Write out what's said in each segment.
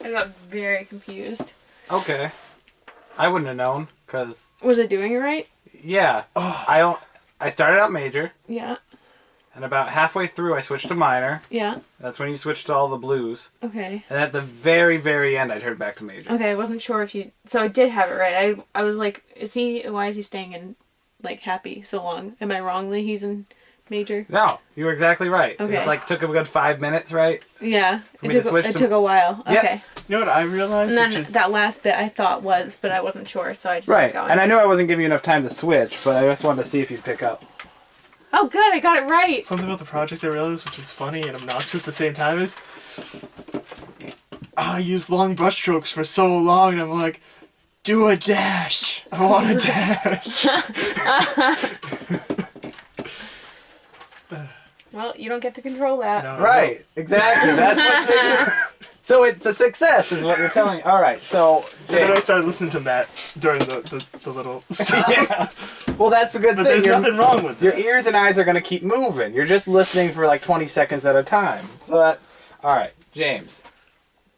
I got very confused. Okay. I wouldn't have known, because... Was I doing it right? Yeah. Oh. I started out major. Yeah. And about halfway through, I switched to minor. Yeah. That's when you switched to all the blues. Okay. And at the very, very end, I turned back to major. Okay, I wasn't sure if you... So I did have it right. I was like, why is he staying in, like, happy so long? Am I wrong that he's in major? No, you were exactly right. Okay. It was like, took a good 5 minutes, right? Yeah. It took a while. Yep. Okay. You know what I realized? And then that last bit I thought was, but I wasn't sure, so I just Right, kept going. and I knew I wasn't giving you enough time to switch, but I just wanted to see if you'd pick up. Oh, good, I got it right. Something about the project I realized, which is funny and obnoxious at the same time, is I used long brushstrokes for so long, and I'm like, do a dash. I want a dash. Well, you don't get to control that. No, Right, exactly. That's what they do. So it's a success, is what you're telling. All right, so... And then I started listening to Matt during the little stuff. Yeah. Well, that's the good But thing. there's nothing wrong with Your it. ears and eyes are going to keep moving. You're just listening for like 20 seconds at a time. So that... All right, James.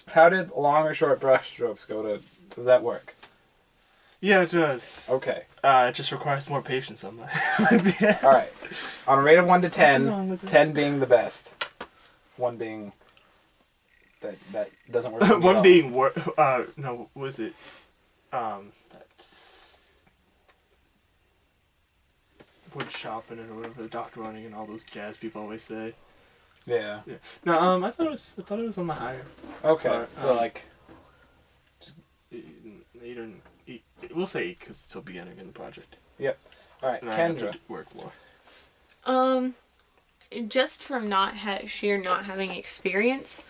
How did long or short brush strokes go to... Does that work? Yeah, it does. Okay. It just requires more patience on my All right. On a rate of 1 to 10, 10 being the best. 1 being... That doesn't work for me at One all. being no, what was it? That's wood shopping or whatever, the doctor running and all those jazz people always say. Yeah. Yeah. No, I thought it was on the higher. Okay. Or, So like... 8 or 8. We'll say 8 because it's still beginning in the project. Yep. All right, And I have Kendra. to work more. Just from sheer not having experience,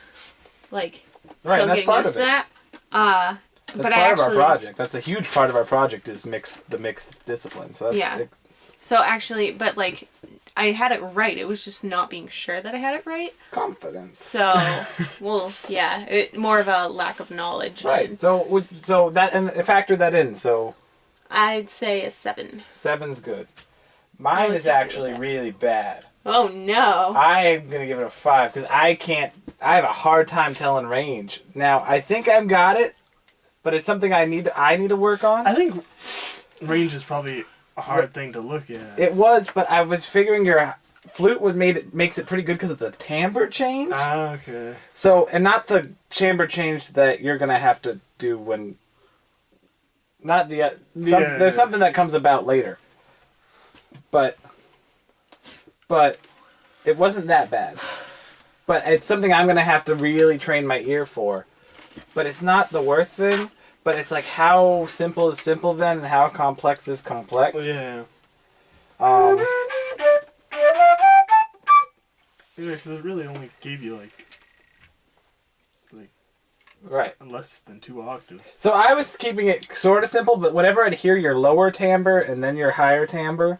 like, Right, still and that's getting part used of to it. that. That's but part of our project. That's a huge part of our project is the mixed disciplines. So that's, Yeah. So actually, but like, I had it right. It was just not being sure that I had it right. Confidence. So, well, yeah, more of a lack of knowledge. Right. So that and factor that in. So I'd say a 7. 7's good. Mine was is happy actually with it. really bad. Oh no. I'm gonna give it a 5 because I have a hard time telling range. Now I think I've got it, but it's something I need to work on. I think range is probably a hard thing to look at. It was, but I was figuring your flute makes it pretty good because of the timbre change. Ah, okay. So, and not the timbre change that you're gonna have to do when. Not the there's something that comes about later. But it wasn't that bad. But it's something I'm gonna have to really train my ear for. But it's not the worst thing. But it's like how simple is simple then, and how complex is complex. Well, yeah. Yeah, because it really only gave you like Right. less than 2 octaves. So I was keeping it sort of simple, but whenever I'd hear your lower timbre and then your higher timbre,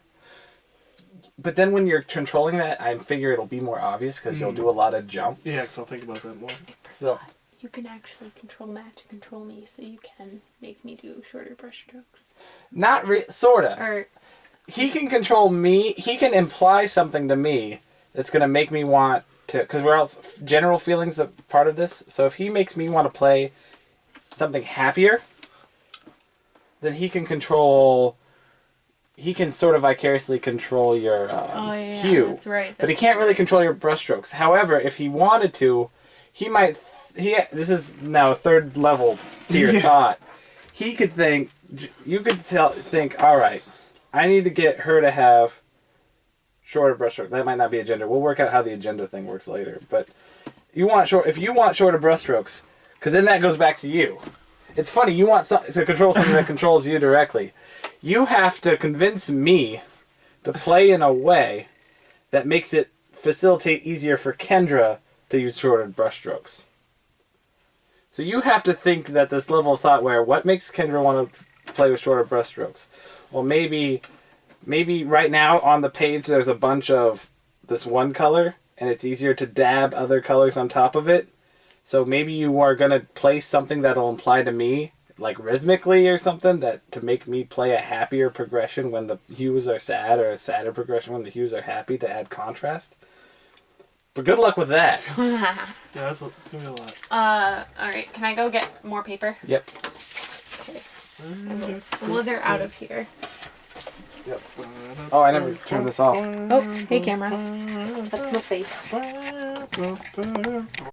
but then when you're controlling that, I figure it'll be more obvious because you'll do a lot of jumps. Yeah, because I'll think about that more. So You can actually control Matt to control me, so you can make me do shorter brush strokes. not sorta. Or He can control me. He can imply something to me that's gonna make me want to, because we're all general feelings a part of this. So if he makes me want to play something happier, then he can control. He can sort of vicariously control your hue. That's right. But he can't really control your brushstrokes. However, if he wanted to, he might. This is now a third level tier thought. He could think. You could think. All right, I need to get her to have shorter brushstrokes. That might not be agenda. We'll work out how the agenda thing works later. But if you want shorter brushstrokes, because then that goes back to you. It's funny. You want to control something that controls you directly. You have to convince me to play in a way that makes it facilitate easier for Kendra to use shorter brushstrokes. So you have to think that this level of thought where what makes Kendra want to play with shorter brushstrokes? Well, maybe right now on the page there's a bunch of this one color and it's easier to dab other colors on top of it. So maybe you are going to play something that'll imply to me, like rhythmically or something, that to make me play a happier progression when the hues are sad, or a sadder progression when the hues are happy, to add contrast. But good luck with that. Yeah, that's gonna be a lot. Alright, can I go get more paper? Yep. Okay. I will slither out of here. Yep. Oh, I never turned this off. Oh, hey camera. That's my face.